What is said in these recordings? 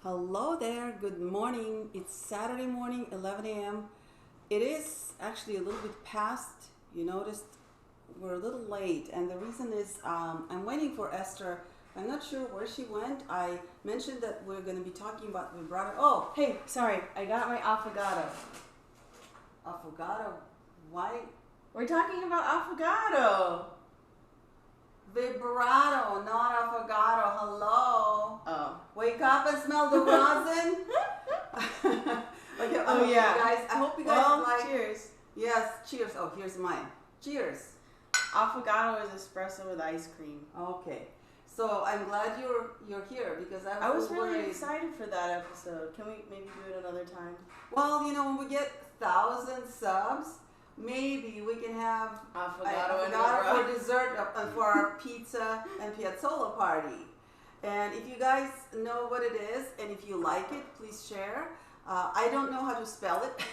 Hello there, good morning. It's Saturday morning, 11 a.m. It is actually a little bit past. You noticed we're a little late, and the reason is I'm waiting for Esther. I'm not sure where she went. I mentioned that we're going to be talking about vibrato. Oh, hey, sorry, I got my affogato. Affogato? Why? We're talking about affogato. Vibrato, not affogato. Hello. Oh. Wake up and smell the rosin. Okay, Oh yeah. Guys, I hope you guys like. Cheers. Yes, cheers. Oh, here's mine. Cheers. Affogato is espresso with ice cream. Okay. So I'm glad you're here because I was really excited for that episode. Can we maybe do it another time? Well, when we get 1,000 subs, maybe we can have affogato for dessert for our pizza and piazzolla party. And if you guys know what it is and if you like it, please share. I don't know how to spell it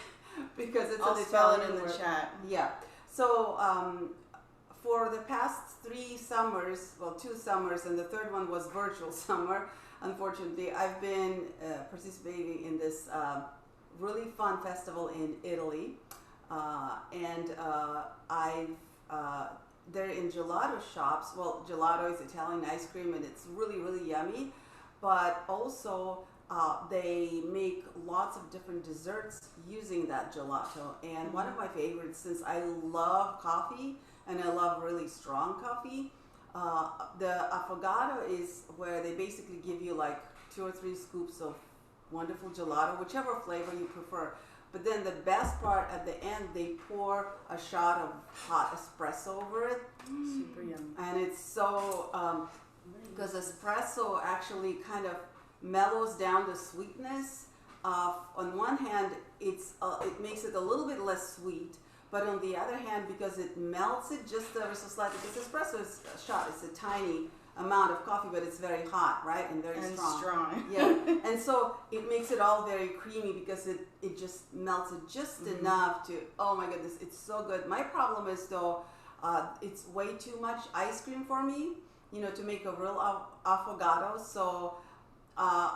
because it's I'll an spell Italian it in word. the chat. Yeah. So for the past 3 summers, well, 2 summers, and the third one was virtual summer, unfortunately, I've been participating in this really fun festival in Italy. They're in gelato shops. Well, gelato is Italian ice cream, and it's really, really yummy. But also, they make lots of different desserts using that gelato. And one of my favorites, since I love coffee and I love really strong coffee, the affogato is where they basically give you like 2 or 3 scoops of wonderful gelato, whichever flavor you prefer. But then the best part at the end, they pour a shot of hot espresso over it. Super yummy. And it's so, because espresso actually kind of mellows down the sweetness. On one hand, it makes it a little bit less sweet. But on the other hand, because it melts it just ever so slightly, because espresso is a shot, it's a tiny amount of coffee, but it's very hot, right? And very strong. Yeah. And so it makes it all very creamy because it just melts it just enough to, oh my goodness, it's so good. My problem is though, it's way too much ice cream for me, to make a real affogato. So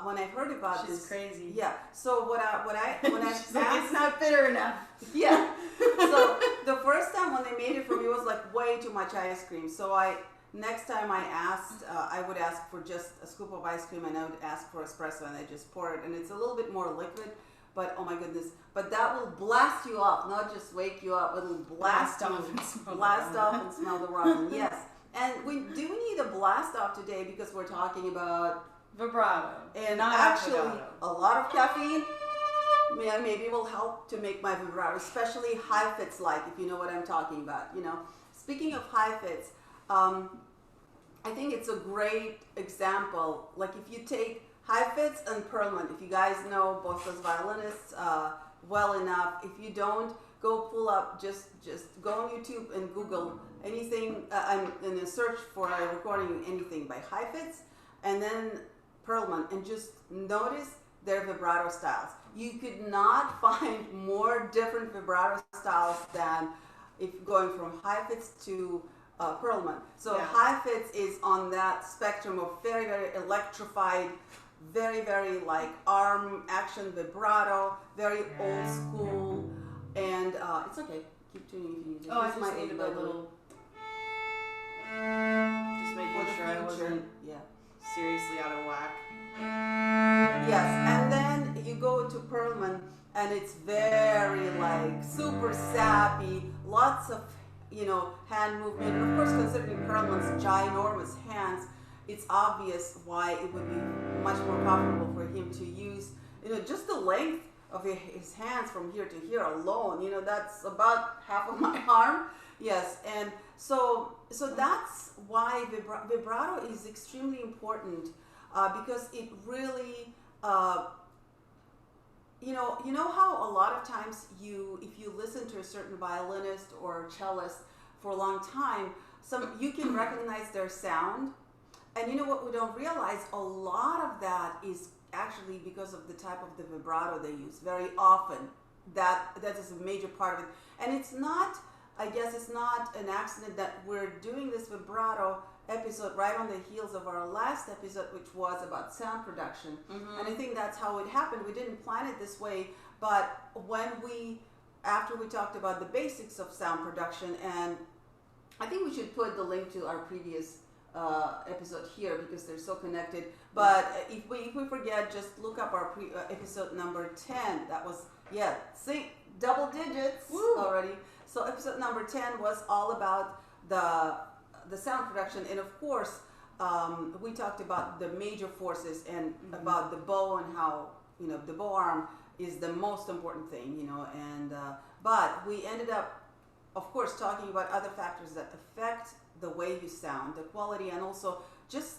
when I heard about this, she's crazy. Yeah. So when I she's like, it's not bitter enough. Yeah. So the first time when they made it for me, it was like way too much ice cream. So next time I would ask for just a scoop of ice cream, and I would ask for espresso, and I just pour it, and it's a little bit more liquid, but oh my goodness, but that will blast you off, not just wake you up, it'll blast off and smell the rosin. Yes. And we do need a blast off today because we're talking about vibrato, and not actually affogato. A lot of caffeine maybe will help to make my vibrato, especially high fits, like, if you know what I'm talking about. Speaking of high fits, I think it's a great example. Like if you take high fits and Perlman, if you guys know both those violinists well enough, if you don't, go pull up, just go on YouTube and Google anything, and then search for a recording anything by high fits, and then Perlman, and just notice their vibrato styles. You could not find more different vibrato styles than if going from high fits to Perlman. So yeah. High fits is on that spectrum of very, very electrified, very, very like arm action vibrato, very old school, and it's okay. Keep tuning if you need to. Oh, I just needed a little. Just making sure I wasn't seriously out of whack. Yes, and then you go to Perlman, and it's very like super sappy, lots of hand movement. And of course, considering Perlman's ginormous hands, it's obvious why it would be much more comfortable for him to use, just the length of his hands from here to here alone. That's about half of my arm. Yes, and so that's why vibrato is extremely important because it really. You know how a lot of times if you listen to a certain violinist or cellist for a long time, you can recognize their sound, and what we don't realize, a lot of that is actually because of the type of the vibrato they use. Very often, that is a major part of it, and it's not. I guess it's not an accident that we're doing this vibrato episode right on the heels of our last episode, which was about sound production. Mm-hmm. And I think that's how it happened. We didn't plan it this way, but after we talked about the basics of sound production, and I think we should put the link to our previous episode here because they're so connected. But if we forget, just look up our episode number 10. That was double digits. Woo! Already. So episode number 10 was all about the sound production, and of course we talked about the major forces and about the bow and how the bow arm is the most important thing, and but we ended up, of course, talking about other factors that affect the way you sound, the quality, and also just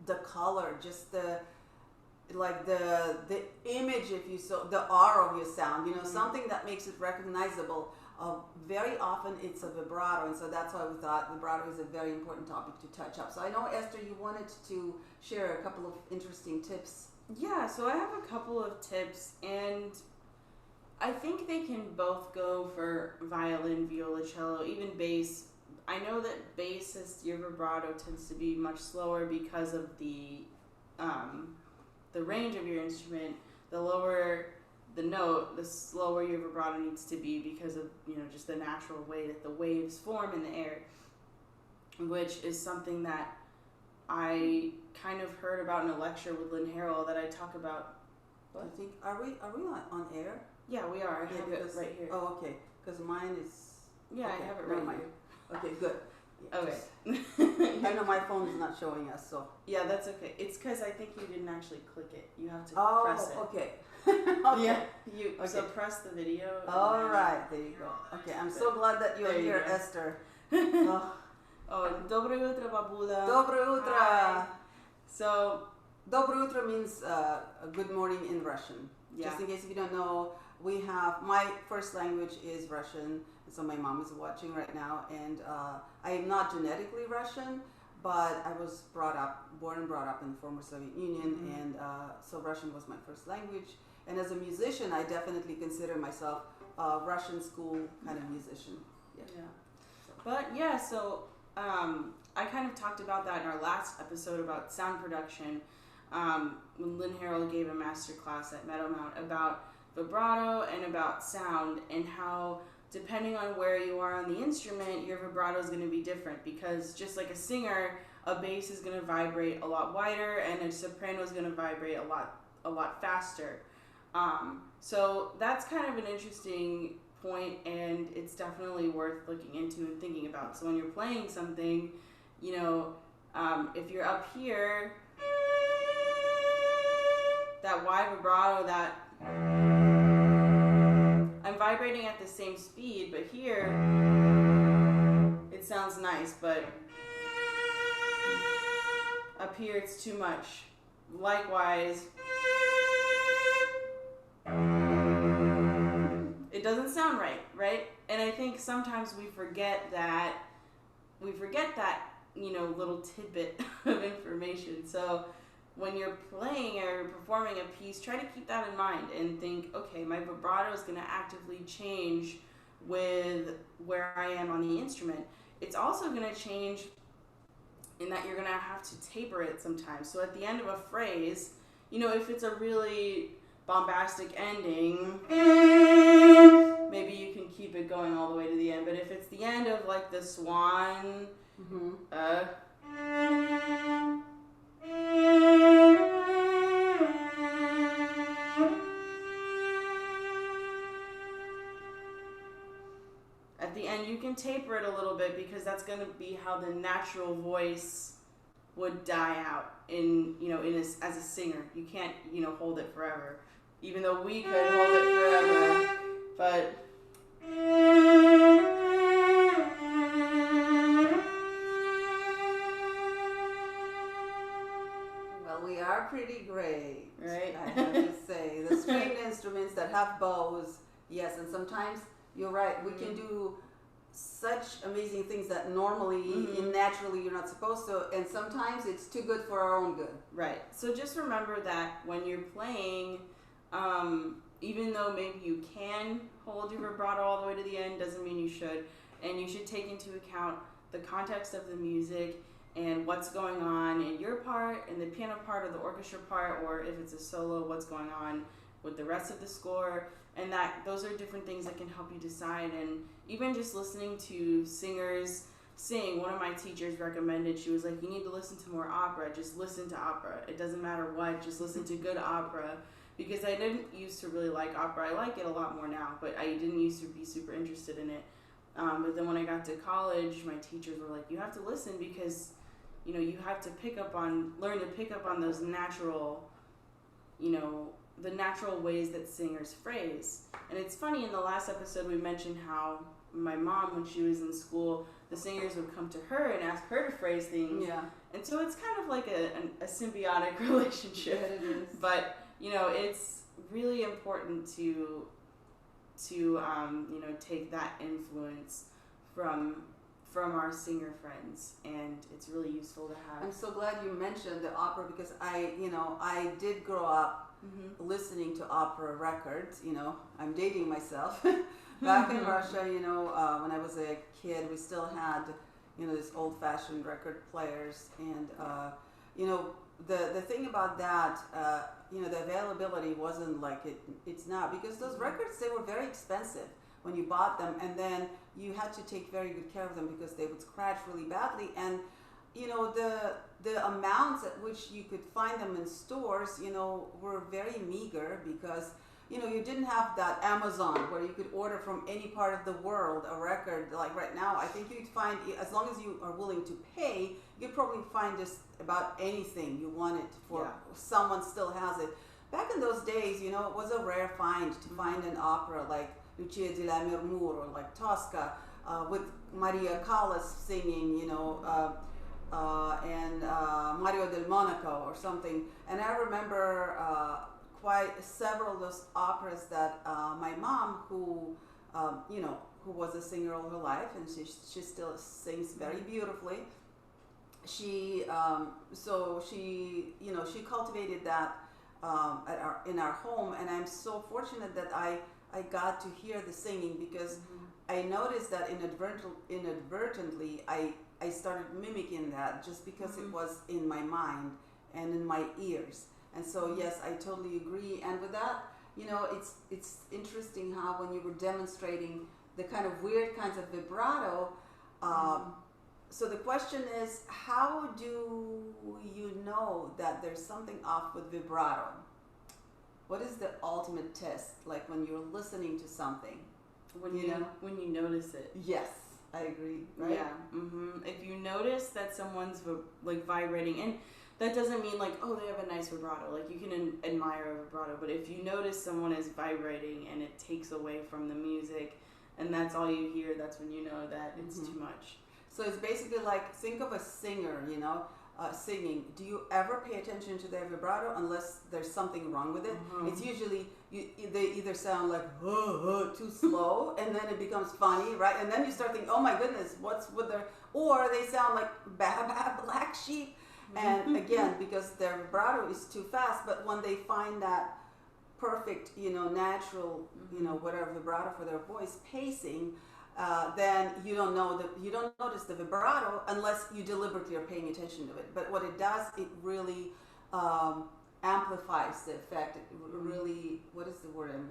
the color, just the image, if you so, the R of your sound, something that makes it recognizable. Very often it's a vibrato, and so that's why we thought vibrato is a very important topic to touch up. So I know, Esther, you wanted to share a couple of interesting tips. Yeah, so I have a couple of tips, and I think they can both go for violin, viola, cello, even bass. I know that bass, your vibrato tends to be much slower because of the range of your instrument. The lower the note, the slower your vibrato needs to be because of just the natural way that the waves form in the air, which is something that I kind of heard about in a lecture with Lynn Harrell that I talk about. What? I think are we on air? Yeah, we are. I have it right here. Oh, okay. Because mine is. Yeah, okay, I have it right here. Okay, good. Yeah, okay. I know my phone is not showing us, so. Yeah, that's okay. It's because I think you didn't actually click it. You have to press it. Okay. Okay. Yeah. So press the video. All right, there you go. Okay, I'm so glad that you're here, Esther. Dobro jutro, babuda. Dobro jutro. Hi. So, Dobro jutro means good morning in Russian. Yeah. Just in case if you don't know, my first language is Russian, so my mom is watching right now, and I am not genetically Russian, but I was born and brought up in the former Soviet Union, and so Russian was my first language. And as a musician, I definitely consider myself a Russian school kind of musician. Yeah. But yeah, so I kind of talked about that in our last episode about sound production, when Lynn Harrell gave a master class at Meadowmount about vibrato and about sound, and how depending on where you are on the instrument, your vibrato is going to be different, because just like a singer, a bass is going to vibrate a lot wider and a soprano is going to vibrate a lot faster. So that's kind of an interesting point, and it's definitely worth looking into and thinking about. So when you're playing something, if you're up here, that wide vibrato, that I'm vibrating at the same speed, but here it sounds nice, but up here it's too much. Likewise, it doesn't sound right? And I think sometimes we forget that little tidbit of information. So when you're playing or performing a piece, try to keep that in mind and think, okay, my vibrato is going to actively change with where I am on the instrument. It's also going to change in that you're going to have to taper it sometimes. So at the end of a phrase, if it's a really bombastic ending, maybe you can keep it going all the way to the end. But if it's the end of like the swan, at the end you can taper it a little bit, because that's going to be how the natural voice would die out as a singer. You can't hold it forever, even though we could hold it forever, but well, we are pretty great, right? I have to say, the stringed instruments that have bows, yes, and sometimes you're right, we can do such amazing things that normally naturally you're not supposed to, and sometimes it's too good for our own good. Right. So just remember that when you're playing, even though maybe you can hold your vibrato all the way to the end, doesn't mean you should. And you should take into account the context of the music and what's going on in your part, in the piano part or the orchestra part, or if it's a solo, what's going on with the rest of the score. And that those are different things that can help you decide. And even just listening to singers sing, one of my teachers recommended, she was like, you need to listen to more opera. Just listen to opera. It doesn't matter what, just listen to good opera. Because I didn't used to really like opera. I like it a lot more now, but I didn't used to be super interested in it. But then when I got to college, my teachers were like, you have to listen because, you know, you have to learn to pick up on those natural, you know, the natural ways that singers phrase. And it's funny, in the last episode we mentioned how my mom, when she was in school, the singers would come to her and ask her to phrase things. Yeah. And so it's kind of like a symbiotic relationship. Yeah, it is. But, you know, it's really important to you know, take that influence from our singer friends, and it's really useful to have. I'm so glad you mentioned the opera because I did grow up listening to opera records. You know, I'm dating myself. Back in Russia, you know, when I was a kid, we still had, you know, these old-fashioned record players, and you know, the thing about that, you know, the availability wasn't like it's now, because those records, they were very expensive when you bought them, and then you had to take very good care of them because they would scratch really badly. And you know, the amounts at which you could find them in stores, you know, were very meager because, you know, you didn't have that Amazon where you could order from any part of the world a record. Like right now, I think you'd find, as long as you are willing to pay, you'd probably find just about anything you wanted for someone still has it. Back in those days, you know, it was a rare find to find an opera like Lucia di la Murmur or like Tosca with Maria Callas singing, you know, and Mario del Monaco or something. And I remember quite several of those operas that my mom, who you know, who was a singer all her life, and she still sings very beautifully. She so she, you know, she cultivated that in our home, and I'm so fortunate that I got to hear the singing because I noticed that inadvertently I started mimicking that just because it was in my mind and in my ears. And so yes, I totally agree. And with that, you know, it's interesting how when you were demonstrating the kind of weird kinds of vibrato, so the question is, how do you know that there's something off with vibrato? What is the ultimate test, like when you're listening to something? When you notice it. Yes, I agree. Right? Yeah. If you notice that someone's like vibrating, and that doesn't mean like, oh, they have a nice vibrato. Like, you can admire a vibrato, but if you notice someone is vibrating and it takes away from the music, and that's all you hear, that's when you know that it's too much. So it's basically like, think of a singer, you know, singing. Do you ever pay attention to their vibrato unless there's something wrong with it? It's usually, they either sound like too slow, and then it becomes funny, right? And then you start thinking, oh my goodness, what's with their, or they sound like black sheep. And again, because their vibrato is too fast. But when they find that perfect, you know, natural, you know, whatever vibrato for their voice pacing, then you don't notice the vibrato unless you deliberately are paying attention to it. But what it does, it really amplifies the effect. It really, what is the word I'm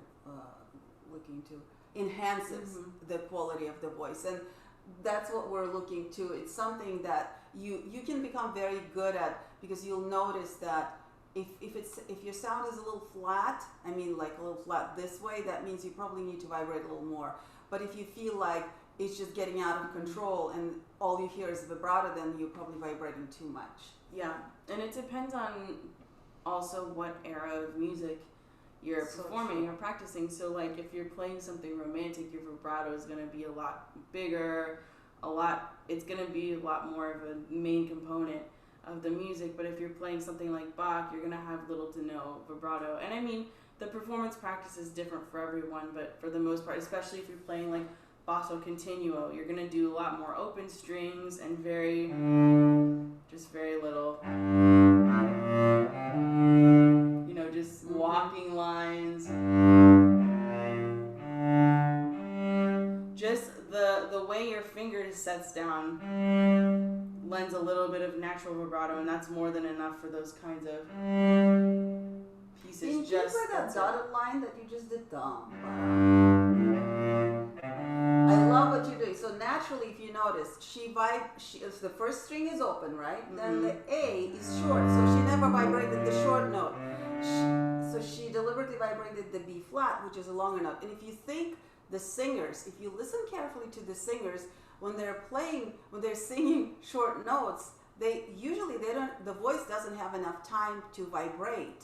looking to? Enhances the quality of the voice. And that's what we're looking to. It's something that you can become very good at, because you'll notice that if your sound is a little flat, I mean like a little flat this way, that means you probably need to vibrate a little more. But if you feel like it's just getting out of control and all you hear is vibrato, then you're probably vibrating too much. Yeah, and it depends on also what era of music you're performing or practicing. So like if you're playing something romantic, your vibrato is going to be a lot bigger, it's going to be a lot more of a main component of the music. But if you're playing something like Bach, you're going to have little to no vibrato. And I mean, the performance practice is different for everyone, but for the most part, especially if you're playing like basso continuo, you're going to do a lot more open strings and very little, you know, just walking lines. Just the way your finger sets down lends a little bit of natural vibrato, and that's more than enough for those kinds of pieces. Can you just for that that's dotted line that you just did? I love what you're doing. So naturally, if you notice, the first string is open, right? Then the A is short, so she never vibrated the short note. So she deliberately vibrated the B flat, which is a longer note. And if you think the singers, if you listen carefully to the singers, when they're singing short notes, the voice doesn't have enough time to vibrate.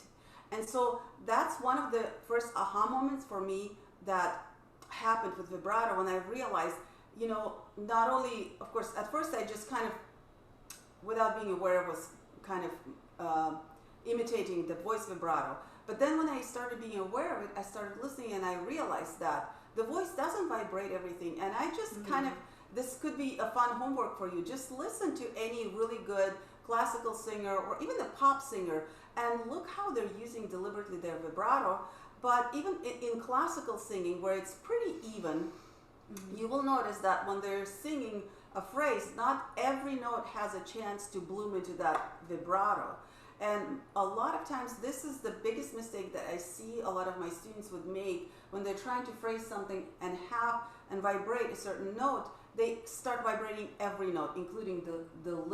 And so that's one of the first aha moments for me that happened with vibrato, when I realized, not only, of course, at first I just kind of, without being aware, was kind of imitating the voice vibrato. But then when I started being aware of it, I started listening, and I realized that the voice doesn't vibrate everything. And I just this could be a fun homework for you. Just listen to any really good classical singer or even the pop singer, and look how they're using deliberately their vibrato. But even in classical singing, where it's pretty even, you will notice that when they're singing a phrase, not every note has a chance to bloom into that vibrato. And a lot of times, this is the biggest mistake that I see a lot of my students would make when they're trying to phrase something and vibrate a certain note. They start vibrating every note, including the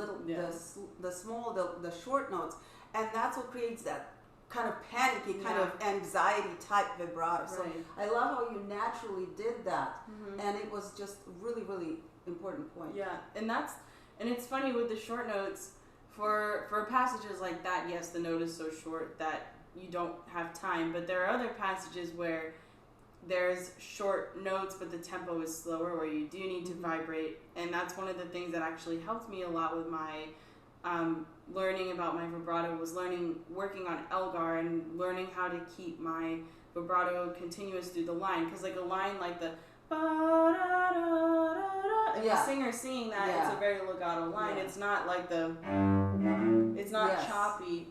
short notes, and that's what creates that kind of panicky, kind of anxiety type vibrato. So I love how you naturally did that, and it was just really, really important point. Yeah, and it's funny with the short notes. For passages like that, yes, the note is so short that you don't have time, but there are other passages where there's short notes but the tempo is slower, where you do need to vibrate, and that's one of the things that actually helped me a lot with my learning about my vibrato, was working on Elgar and learning how to keep my vibrato continuous through the line, because like a line like the and the singer singing that, it's a very legato line. It's not like it's not choppy.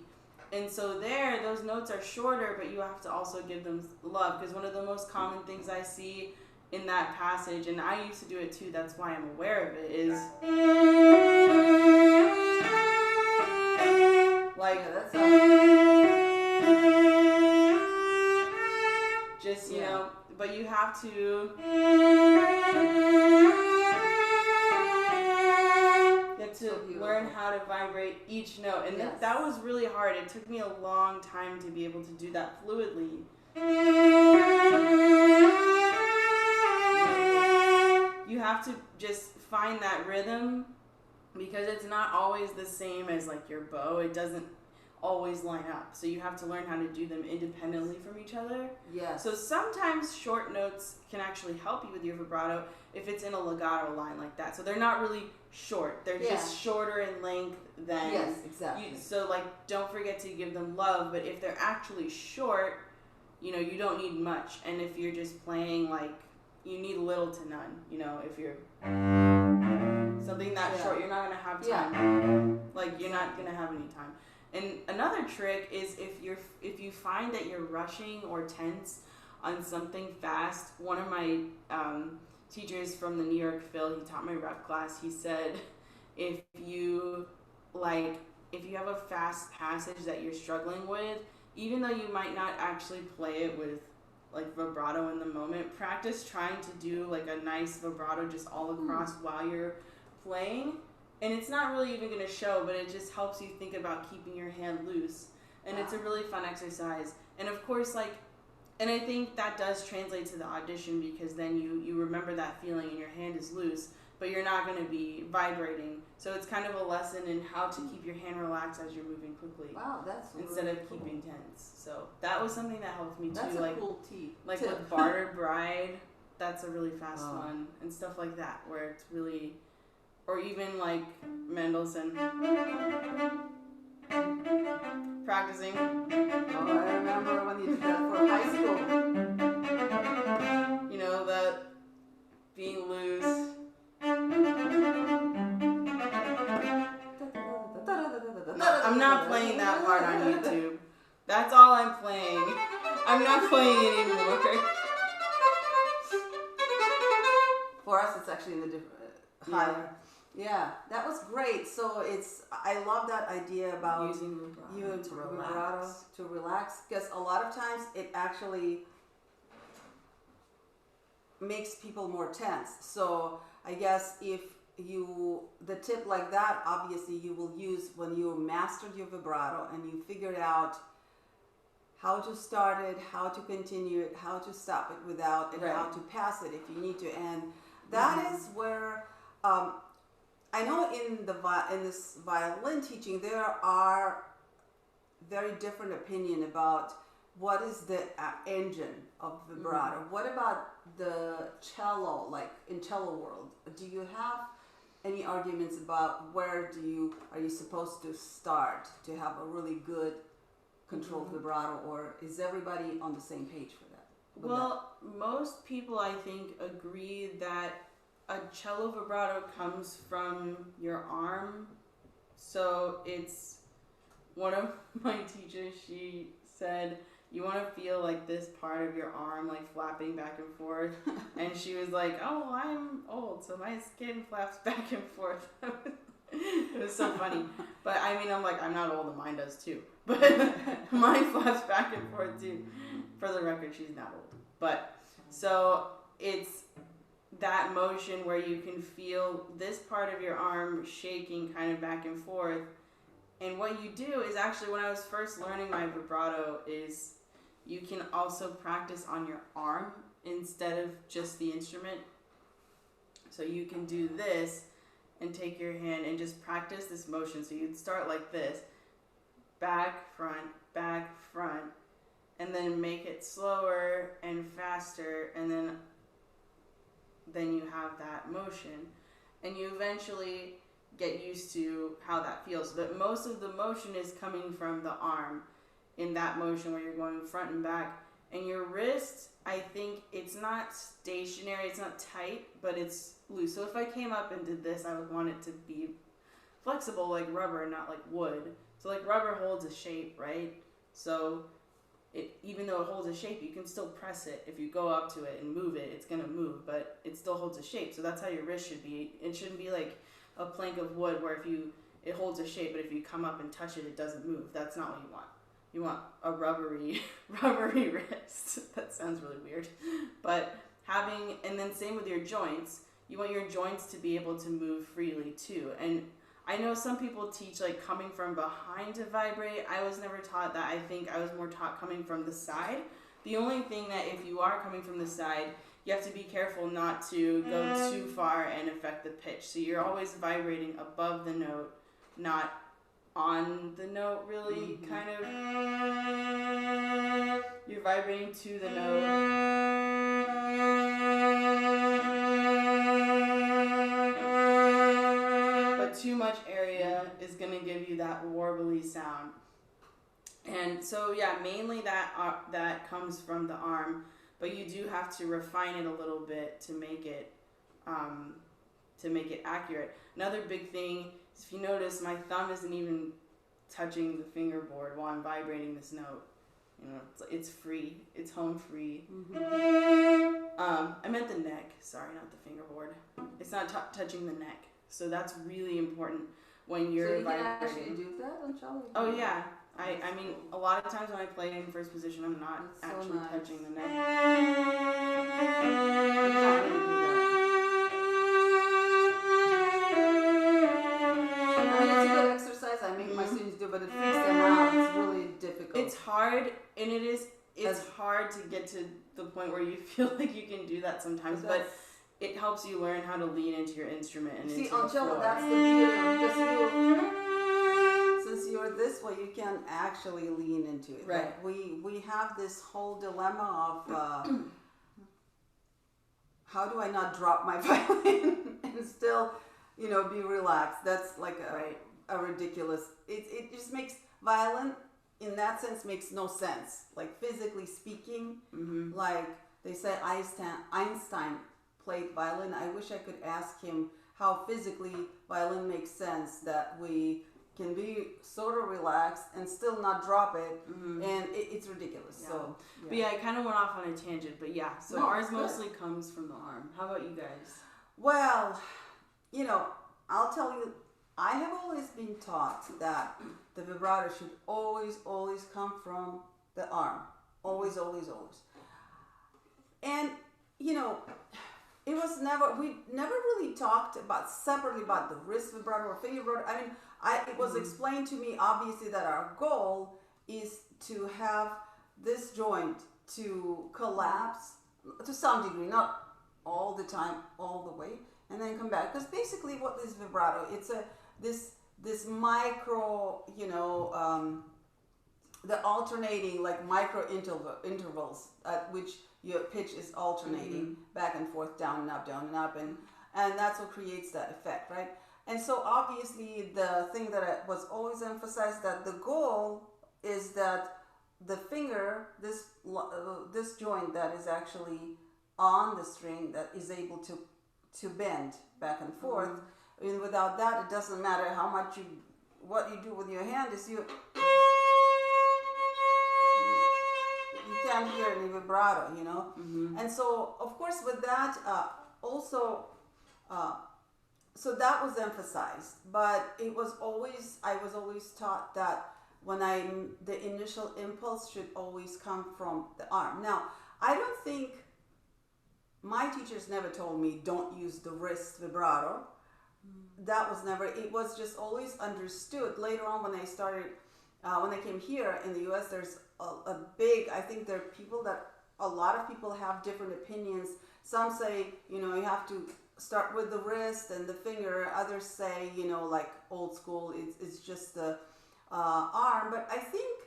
And so those notes are shorter, but you have to also give them love, because one of the most common things I see in that passage, and I used to do it too, that's why I'm aware of it, is like just, but you have to learn how to vibrate each note, and that was really hard. It took me a long time to be able to do that fluidly. You have to just find that rhythm, because it's not always the same as like your bow. It doesn't always line up, so you have to learn how to do them independently from each other. So sometimes short notes can actually help you with your vibrato if it's in a legato line like that. So they're not really short, they're just shorter in length than so like, don't forget to give them love, but if they're actually short, you don't need much. And if you're just playing, like, you need little to none. If you're something that short, you're not gonna have time. Like, you're not gonna have any time. And another trick is if you find that you're rushing or tense on something fast. One of my teachers from the New York Phil, he taught my rep class. He said, if you have a fast passage that you're struggling with, even though you might not actually play it with like vibrato in the moment, practice trying to do like a nice vibrato just all across while you're playing. And it's not really even going to show, but it just helps you think about keeping your hand loose. And it's a really fun exercise. And of course, and I think that does translate to the audition, because then you remember that feeling and your hand is loose, but you're not going to be vibrating. So it's kind of a lesson in how to keep your hand relaxed as you're moving quickly. Wow, that's instead really of keeping tense. So that was something that helped me too. That's a cool tip. Like with Barter Bride, that's a really fast one, and stuff like that, where it's really, or even like Mendelssohn. Practicing. Oh, I remember when you did that for high school. The being loose. I'm not playing that part on YouTube. That's all I'm playing. I'm not playing anymore. For us, it's actually in the higher. Yeah, that was great. So I love that idea about Using vibrato to relax. to relax, because a lot of times it actually makes people more tense. So I guess if the tip like that, obviously you will use when you mastered your vibrato and you figured out how to start it, how to continue it, how to stop it without, and how to pass it if you need to. And that is where I know in this violin teaching there are very different opinion about what is the engine of vibrato. What about the cello, like in cello world? Do you have any arguments about where are you supposed to start to have a really good controlled vibrato, or is everybody on the same page for that? Well, most people I think agree that a cello vibrato comes from your arm. So it's one of my teachers, she said, you want to feel like this part of your arm like flapping back and forth. And she was like, oh, I'm old, so my skin flaps back and forth. It was so funny. But I mean, I'm like, I'm not old and mine does too. But mine flaps back and forth too. For the record, she's not old. But so it's that motion where you can feel this part of your arm shaking kind of back and forth. And what you do is actually, when I was first learning my vibrato, is you can also practice on your arm instead of just the instrument. So you can do this and take your hand and just practice this motion. So you'd start like this, back, front, and then make it slower and faster, and then you have that motion. And you eventually get used to how that feels. But most of the motion is coming from the arm in that motion where you're going front and back. And your wrist, I think it's not stationary, it's not tight, but it's loose. So if I came up and did this, I would want it to be flexible like rubber, not like wood. So like rubber holds a shape, right? So even though it holds a shape, you can still press it. If you go up to it and move it, it's going to move, but it still holds a shape. So that's how your wrist should be. It shouldn't be like a plank of wood where it holds a shape, but if you come up and touch it, it doesn't move. That's not what you want. You want a rubbery wrist. That sounds really weird. But and then same with your joints. You want your joints to be able to move freely too. And I know some people teach like coming from behind to vibrate. I was never taught that. I think I was more taught coming from the side. The only thing that if you are coming from the side, you have to be careful not to go too far and affect the pitch. So you're always vibrating above the note, not on the note really, kind of. You're vibrating to the note. But too much area is going to give you that warbly sound. And so yeah, mainly that comes from the arm, but you do have to refine it a little bit to make it accurate. Another big thing is, if you notice, my thumb isn't even touching the fingerboard while I'm vibrating this note. You know, it's free. It's home free. I meant the neck. Sorry, not the fingerboard. It's not touching the neck. So that's really important when you're vibrating. So you can actually do that on cello? Oh yeah. I mean, a lot of times when I play in first position, I'm not actually touching the neck. It's a good exercise. I make my students do, but it freaks them out. It's really difficult. It's hard, and it's hard to get to the point where you feel like you can do that sometimes, but it helps you learn how to lean into your instrument and into on the cello, floor. that's the beauty, because since you're this way, you can actually lean into it. Right. Like we have this whole dilemma of how do I not drop my violin and still, be relaxed. That's like a ridiculous. It just makes violin, in that sense, makes no sense. Like physically speaking, like they say Einstein played violin. I wish I could ask him how physically violin makes sense, that we can be sort of relaxed and still not drop it, and it's ridiculous. Yeah. So, but yeah, I kind of went off on a tangent, but yeah, so ours mostly comes from the arm. How about you guys? Well, I'll tell you, I have always been taught that the vibrato should always, always come from the arm. Always, always, always. And, you know, we never really talked about separately about the wrist vibrato or finger vibrato. I mean, it was explained to me, obviously, that our goal is to have this joint to collapse to some degree, not all the time, all the way, and then come back. Because basically, what is vibrato? It's this micro, the alternating like micro intervals at which your pitch is alternating back and forth, down and up, and that's what creates that effect, right? And so obviously the thing that was always emphasized, that the goal is that the finger, this joint that is actually on the string, that is able to bend back and forth. And without that, it doesn't matter how much what you do with your hand is you can't hear any vibrato, And so, of course, with that, so that was emphasized. But I was always taught that the initial impulse should always come from the arm. Now, I don't think, my teachers never told me don't use the wrist vibrato. That was never, it was just always understood. Later on when I started, when I came here in the US, there's a big, I think there are people that, a lot of people have different opinions. Some say, you have to start with the wrist and the finger. Others say, like old school, it's just the arm. But I think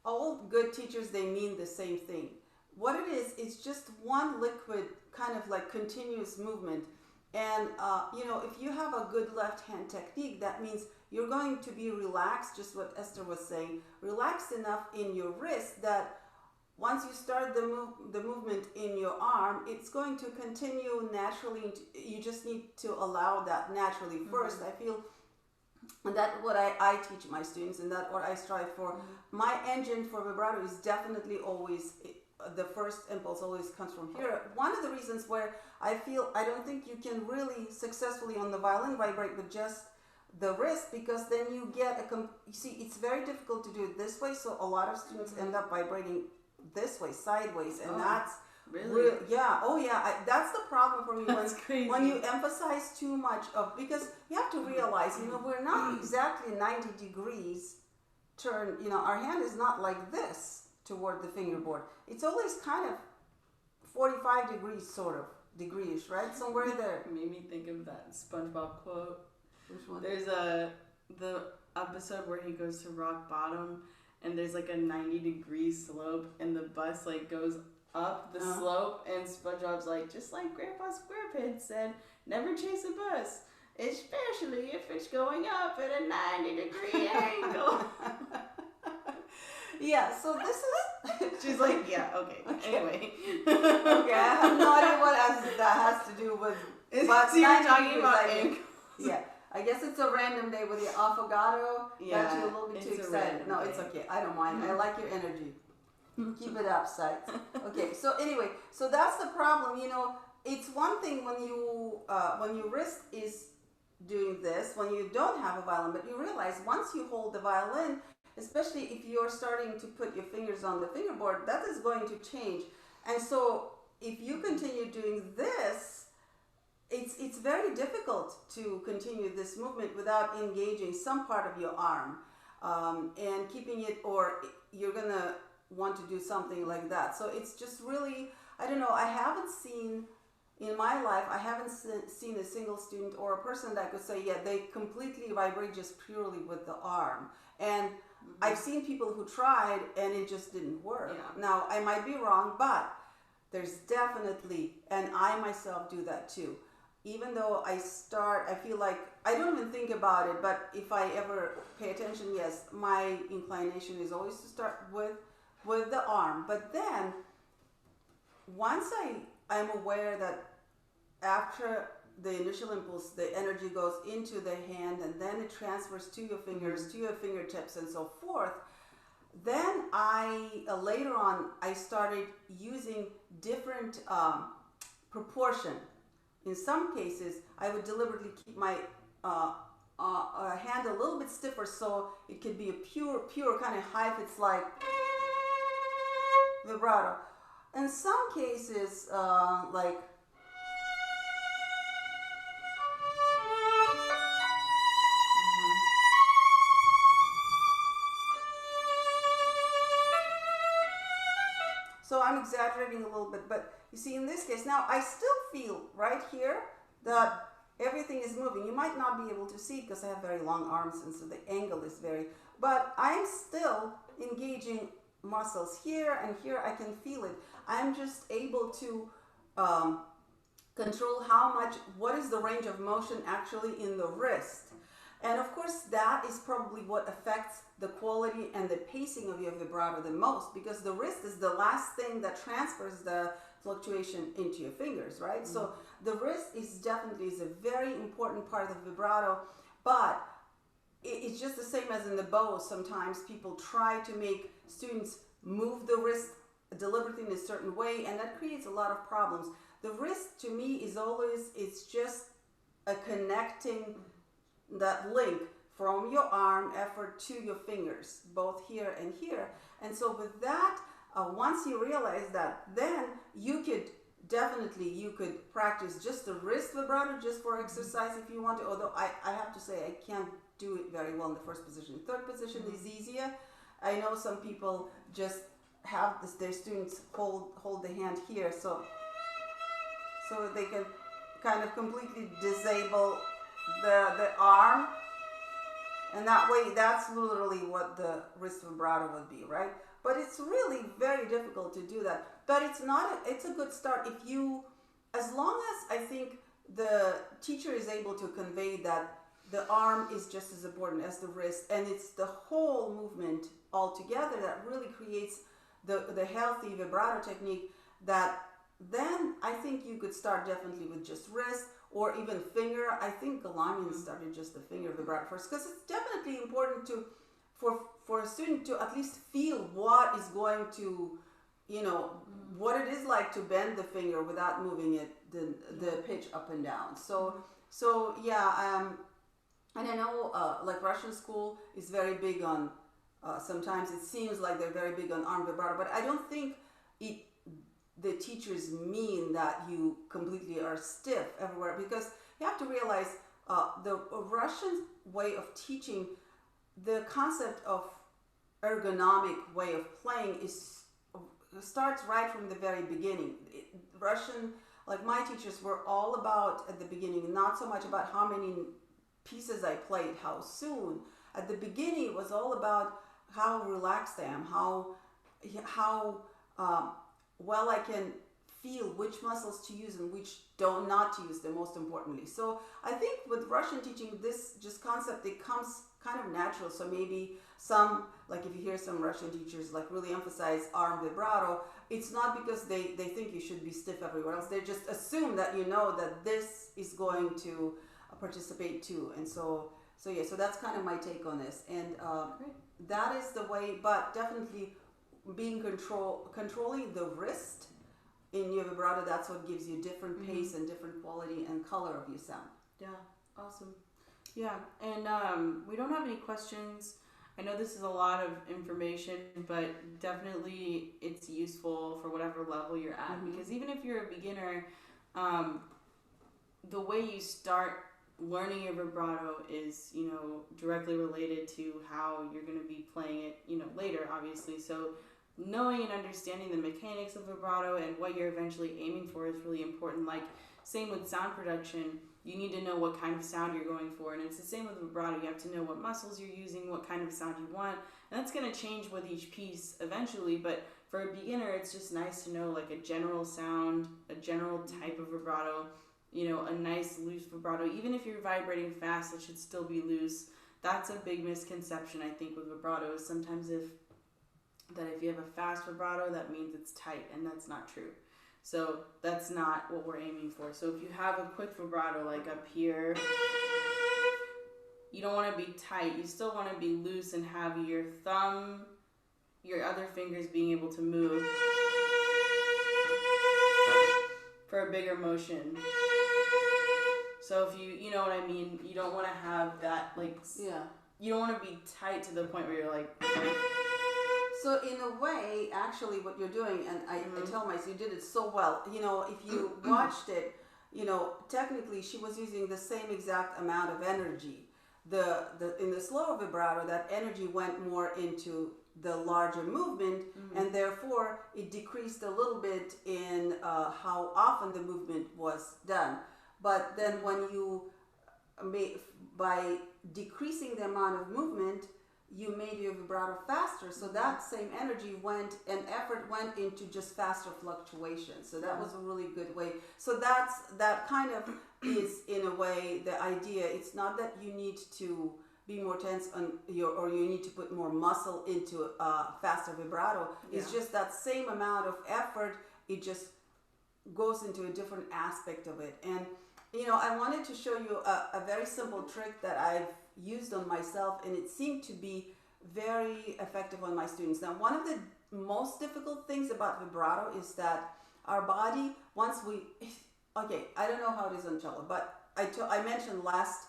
all good teachers, they mean the same thing. What it is, it's just one liquid kind of like continuous movement. And, if you have a good left hand technique, that means you're going to be relaxed, just what Esther was saying, relaxed enough in your wrist that once you start the movement in your arm, it's going to continue naturally. You just need to allow that naturally first. I feel, and that's what I teach my students, and that's what I strive for. My engine for vibrato is definitely always, the first impulse always comes from here. One of the reasons where I feel I don't think you can really successfully on the violin vibrate with just the wrist, because then you get you see, it's very difficult to do it this way, so a lot of students end up vibrating this way, sideways, and that's really that's the problem for me. That's crazy. When you emphasize too much because you have to realize, we're not exactly 90 degrees turn, our hand is not like this toward the fingerboard. It's always kind of 45 degrees, sort of degrees, right? Somewhere there. Made me think of that SpongeBob quote. Which one? There's the episode where he goes to rock bottom, and there's like a 90-degree slope, and the bus like goes up the slope, and SpongeBob's like, just like Grandpa SquarePants said, never chase a bus, especially if it's going up at a 90-degree angle. Yeah, so this is... She's like, yeah, okay. Anyway. Okay, I have no idea what that has to do with... But so you're talking about ink. Yeah, I guess it's a random day with the affogato. Yeah, got you a little bit too excited. No, it's okay. I don't mind. I like your energy. Keep it up, sites. Okay, so anyway, so that's the problem. It's one thing when your wrist is doing this, when you don't have a violin, but you realize once you hold the violin, especially if you're starting to put your fingers on the fingerboard, that is going to change. And so if you continue doing this, it's very difficult to continue this movement without engaging some part of your arm and keeping it, or you're going to want to do something like that. So it's just really, I don't know, I haven't seen, in my life, I haven't seen a single student or a person that could say, yeah, they completely vibrate just purely with the arm. And I've seen people who tried and it just didn't work. Yeah. Now, I might be wrong, but there's definitely, and I myself do that too. Even though I feel like, I don't even think about it, but if I ever pay attention, yes, my inclination is always to start with the arm. But then, once I'm aware that after the initial impulse, the energy goes into the hand and then it transfers to your fingers, to your fingertips and so forth. Then later on, I started using different proportion. In some cases, I would deliberately keep my hand a little bit stiffer, so it could be a pure kind of high fits like vibrato. In some cases, like so I'm exaggerating a little bit, but you see in this case, now I still feel right here that everything is moving. You might not be able to see because I have very long arms and so the angle is very, but I'm still engaging muscles here and here. I can feel it. I'm just able to control how much, what is the range of motion actually in the wrist. And of course, that is probably what affects the quality and the pacing of your vibrato the most, because the wrist is the last thing that transfers the fluctuation into your fingers, right? Mm-hmm. So the wrist is definitely a very important part of vibrato, but it's just the same as in the bow. Sometimes people try to make students move the wrist deliberately in a certain way, and that creates a lot of problems. The wrist to me is always, it's just a connecting that link from your arm effort to your fingers, both here and here. And so with that, once you realize that, then you could definitely, you could practice just the wrist vibrato just for exercise if you want to, although I have to say I can't do it very well in the first position. Third position is easier. I know some people just have this, their students hold the hand here so they can kind of completely disable the arm, and that way that's literally what the wrist vibrato would be, right? But it's really very difficult to do that. But it's not, it's a good start if you, as long as I think the teacher is able to convey that the arm is just as important as the wrist, and it's the whole movement altogether that really creates the healthy vibrato technique, that then I think you could start definitely with just wrist or even finger. I think Galamian started just the finger vibrato first, because it's definitely important to for a student to at least feel what is going to, you know, what it is like to bend the finger without moving it, the pitch up and down. So yeah, and I know like Russian school is very big on, sometimes it seems like they're very big on arm vibrato, but I don't think the teachers mean that you completely are stiff everywhere, because you have to realize the Russian way of teaching, the concept of ergonomic way of playing starts right from the very beginning. Russian, like my teachers were all about at the beginning, not so much about how many pieces I played, how soon. At the beginning, it was all about how relaxed I am, how well I can feel which muscles to use and which not to use them, most importantly. So I think with Russian teaching, this just concept, it comes kind of natural. So maybe some, like if you hear some Russian teachers like really emphasize arm vibrato, it's not because they think you should be stiff everywhere else. They just assume that you know that this is going to participate too. And so yeah, so that's kind of my take on this. And that is the way, but definitely being controlling the wrist in your vibrato, that's what gives you different pace and different quality and color of your sound. Yeah, awesome. Yeah, and we don't have any questions. I know this is a lot of information, but definitely it's useful for whatever level you're at, because even if you're a beginner, the way you start learning your vibrato is, you know, directly related to how you're going to be playing it, you know, later, obviously. So knowing and understanding the mechanics of vibrato and what you're eventually aiming for is really important. Like, same with sound production, you need to know what kind of sound you're going for, and it's the same with vibrato. You have to know what muscles you're using, what kind of sound you want, and that's going to change with each piece eventually. But for a beginner, it's just nice to know like a general sound, a general type of vibrato, you know, a nice loose vibrato. Even if you're vibrating fast, it should still be loose. That's a big misconception, I think, with vibrato, is sometimes if you have a fast vibrato, that means it's tight, and that's not true. So that's not what we're aiming for. So if you have a quick vibrato, like up here, you don't want to be tight. You still want to be loose and have your thumb, your other fingers being able to move for a bigger motion. So if you know what I mean, you don't want to have that like you don't want to be tight to the point where you're like. So in a way, actually, what you're doing, and I tell myself, you did it so well. You know, if you watched it, you know, technically she was using the same exact amount of energy. In the slower vibrato, that energy went more into the larger movement, and therefore it decreased a little bit in how often the movement was done. But then when you by decreasing the amount of movement, you made your vibrato faster, so that same energy went and effort went into just faster fluctuations. So that was a really good way. So that kind of is in a way the idea. It's not that you need to be more tense or you need to put more muscle into faster vibrato. It's just that same amount of effort. It just goes into a different aspect of it. And you know, I wanted to show you a very simple trick that I've used on myself, and it seemed to be very effective on my students. Now, one of the most difficult things about vibrato is that our body, once we, okay, I don't know how it is on cello, but I mentioned last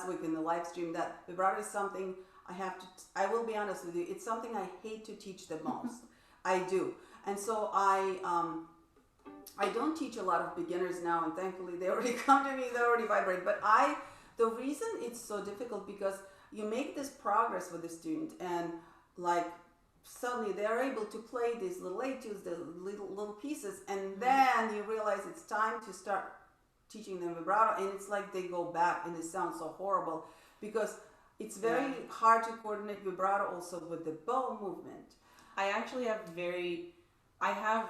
week in the live stream that vibrato is something I will be honest with you, it's something I hate to teach the most. I do. And so I don't teach a lot of beginners now, and thankfully they already come to me, they already vibrate. But the reason it's so difficult because you make this progress with the student, and like suddenly they're able to play these little etudes, the little pieces, and then you realize it's time to start teaching them vibrato, and it's like they go back, and it sounds so horrible because it's very hard to coordinate vibrato also with the bow movement. I actually have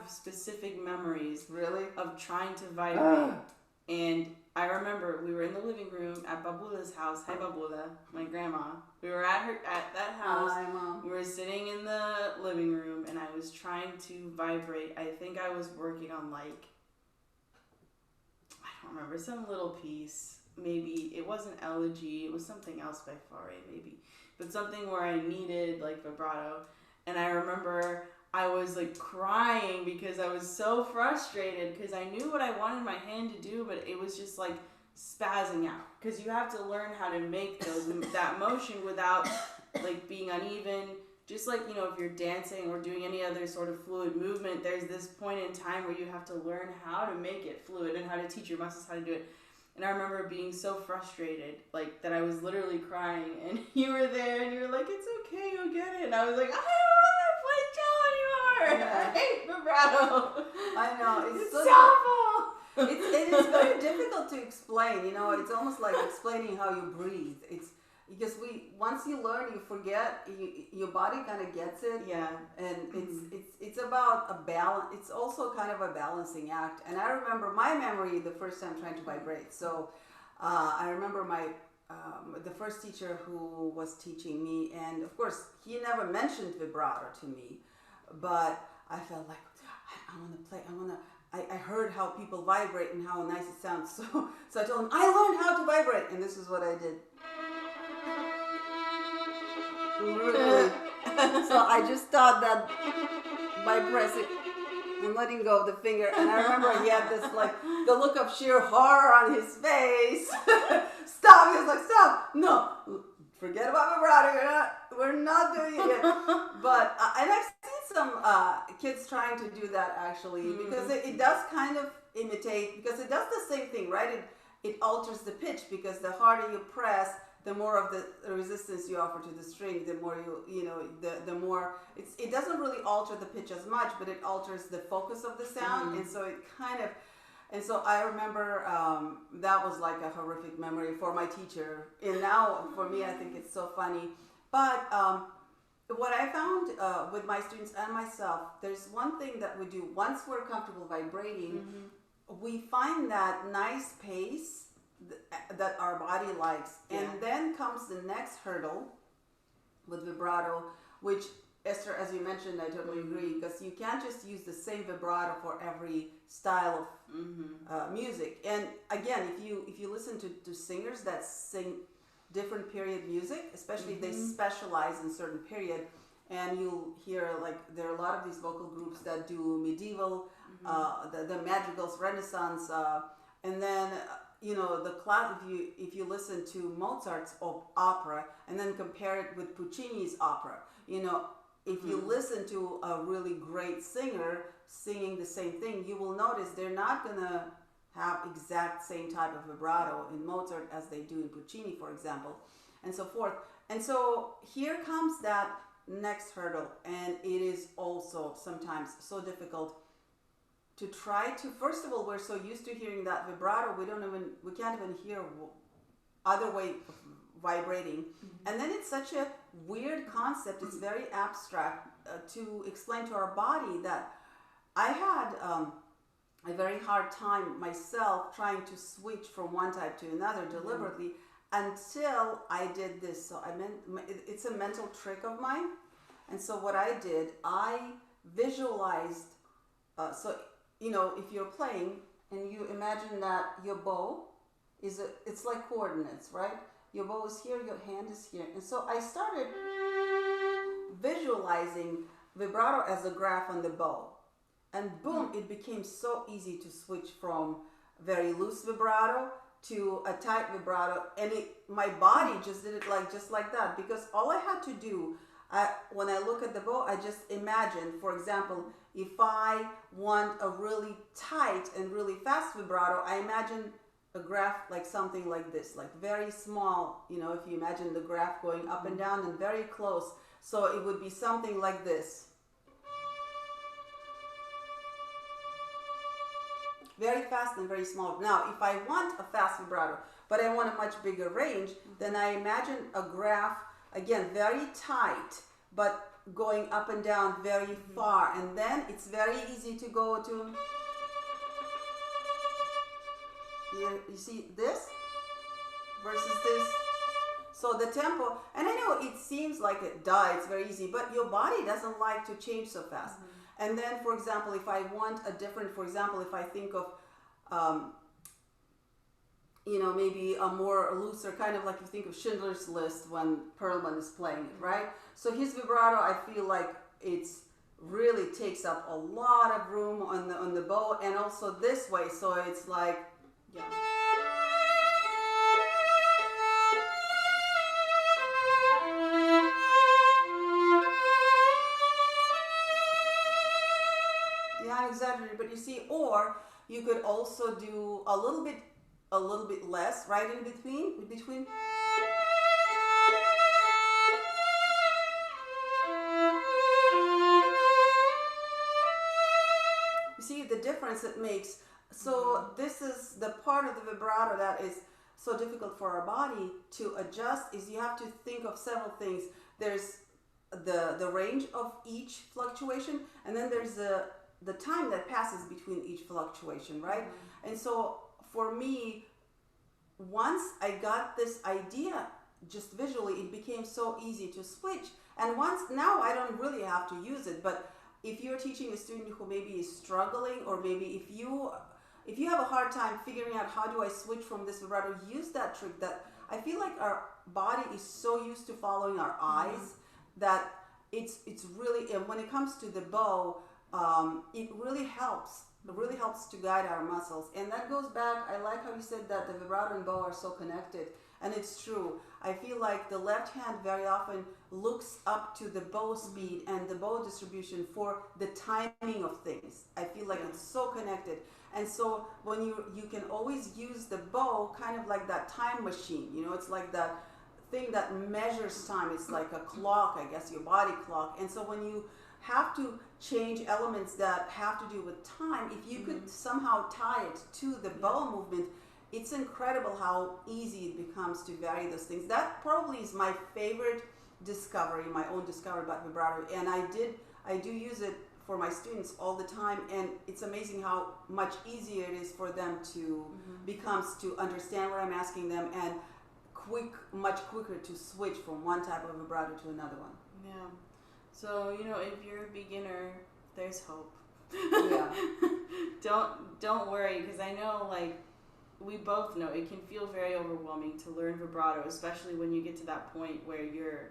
specific memories of trying to vibrate. And I remember we were in the living room at Babula's house. Hi, Babula, my grandma. We were at that house. Hi, Mom. We were sitting in the living room, and I was trying to vibrate. I think I was working on I don't remember, some little piece. Maybe it wasn't Elegy. It was something else by Faure, maybe. But something where I needed vibrato. And I remember I was crying because I was so frustrated because I knew what I wanted my hand to do, but it was just spazzing out because you have to learn how to make that motion without being uneven. Just if you're dancing or doing any other sort of fluid movement, there's this point in time where you have to learn how to make it fluid and how to teach your muscles how to do it. And I remember being so frustrated, that I was literally crying, and you were there, and you were like, "It's okay, you'll get it." And I was like, "I don't want to play cello anymore. I hate vibrato." I know It's so awful. It is very difficult to explain. It's almost like explaining how you breathe. It's because once you learn, you forget. Your body kind of gets it. Yeah. And it's about a balance. It's also kind of a balancing act. And I remember my memory the first time trying to vibrate. So I remember the first teacher who was teaching me, and of course he never mentioned vibrato to me, but I felt like I want to play. I heard how people vibrate and how nice it sounds. So I told him I learned how to vibrate, and this is what I did. So I just thought that by pressing and letting go of the finger, and I remember he had this the look of sheer horror on his face. Stop! He was like, "Stop! No, forget about vibrato. We're not doing it yet." But and I've seen some kids trying to do that actually because it does kind of imitate, because it does the same thing, right? It alters the pitch because the harder you press, the more of the resistance you offer to the string, the more the more it doesn't really alter the pitch as much, but it alters the focus of the sound, and so it kind of. And so I remember that was a horrific memory for my teacher, and now for me I think it's so funny. But what I found with my students and myself, there's one thing that we do once we're comfortable vibrating, we find that nice pace that our body likes, and then comes the next hurdle with vibrato, which Esther, as you mentioned, I totally agree, because you can't just use the same vibrato for every style of music. And again, if you listen to singers that sing different period music, especially if they specialize in certain period, and you'll hear there are a lot of these vocal groups that do medieval, the madrigals, Renaissance, and then the class, if you listen to Mozart's opera and then compare it with Puccini's opera, if you listen to a really great singer singing the same thing, you will notice they're not gonna have exact same type of vibrato in Mozart as they do in Puccini, for example, and so forth. And so here comes that next hurdle, and it is also sometimes so difficult to try to, first of all, we're so used to hearing that vibrato, we can't even hear other way of vibrating. And then it's such a weird concept, it's very abstract to explain to our body that I had a very hard time myself trying to switch from one type to another deliberately until I did this. So it's a mental trick of mine. And so what I did, I visualized, if you're playing and you imagine that your bow it's like coordinates, right? Your bow is here, your hand is here. And so I started visualizing vibrato as a graph on the bow. And boom, it became so easy to switch from very loose vibrato to a tight vibrato. And my body just did it just like that, because all I had to do, when I look at the bow, I just imagine, for example, if I want a really tight and really fast vibrato, I imagine a graph like something like this, like very small, if you imagine the graph going up and down and very close. So it would be something like this. Very fast and very small. Now, if I want a fast vibrato, but I want a much bigger range, then I imagine a graph, again, very tight, but going up and down very far. And then it's very easy to go to, you see this versus this. So the tempo, and I know it seems like it's very easy, but your body doesn't like to change so fast. And then, for example, if I want a different, for example, if I think of, maybe a more looser, kind of like you think of Schindler's List when Perlman is playing it, right? So his vibrato, I feel like it's really takes up a lot of room on the bow, and also this way, so it's like, yeah. Yeah, exactly. But you see, or you could also do a little bit less, right in between. You see the difference it makes. So this is the part of the vibrato that is so difficult for our body to adjust, is you have to think of several things. There's the range of each fluctuation, and then there's the time that passes between each fluctuation, right? And so for me, once I got this idea just visually, it became so easy to switch. And now I don't really have to use it, but if you're teaching a student who maybe is struggling, or maybe if you have a hard time figuring out how do I switch from this vibrato, use that trick. That I feel like our body is so used to following our eyes that it's really, and when it comes to the bow, it really helps. It really helps to guide our muscles. And that goes back, I like how you said that the vibrato and bow are so connected. And it's true. I feel like the left hand very often looks up to the bow speed and the bow distribution for the timing of things. I feel like it's so connected. And so when you can always use the bow kind of like that time machine. It's like that thing that measures time. It's like a clock, I guess, your body clock. And so when you have to change elements that have to do with time, if you could somehow tie it to the bow movement, it's incredible how easy it becomes to vary those things. That probably is my favorite discovery, my own discovery about vibrato. And I do use it for my students all the time, and it's amazing how much easier it is for them to becomes to understand what I'm asking them, and much quicker to switch from one type of vibrato to another one. Yeah. So, if you're a beginner, there's hope. Yeah. Don't worry, because I know, we both know it can feel very overwhelming to learn vibrato, especially when you get to that point where you're